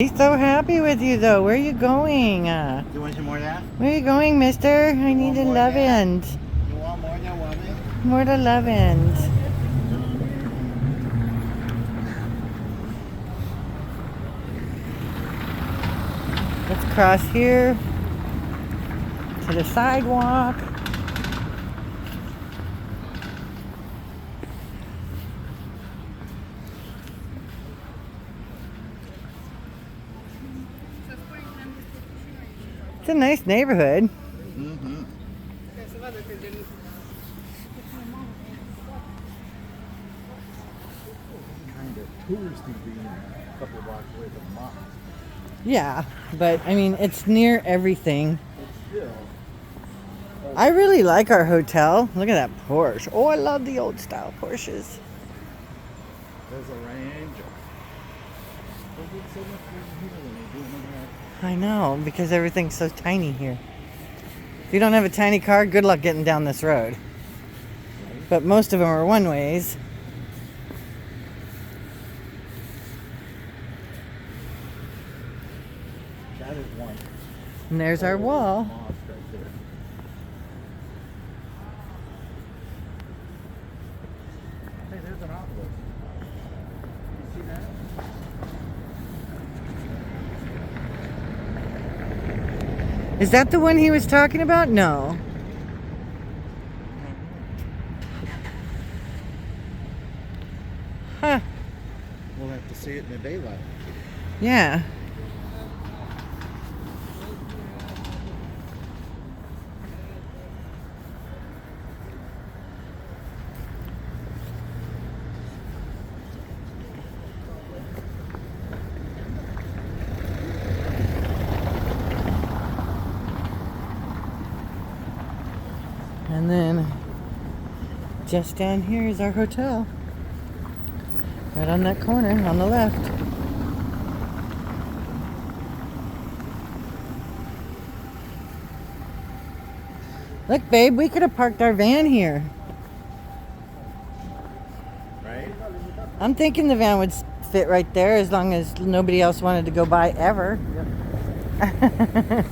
He's so happy with you, though. Where are you going? You want some more of that? Where are you going, mister? I need a love end. You want more than one? More to love end. Let's cross here to the sidewalk. It's a nice neighborhood. Mm-hmm. Kind of touristy being a couple blocks away from the mosque. Yeah, but I mean, it's near everything. But still. I really like our hotel. Look at that Porsche. Oh, I love the old style Porsches. There's a range. They get so much more here than they do in America. I know, because everything's so tiny here. If you don't have a tiny car, good luck getting down this road. But most of them are one-ways. That is one. And there's our wall. Mosque right there. Hey, there's an obelisk. You see that? Is that the one he was talking about? No. Huh. We'll have to see it in the daylight. Yeah. And then just down here is our hotel. Right on that corner on the left. Look, babe, we could have parked our van here. Right? I'm thinking the van would fit right there as long as nobody else wanted to go by ever. Yep.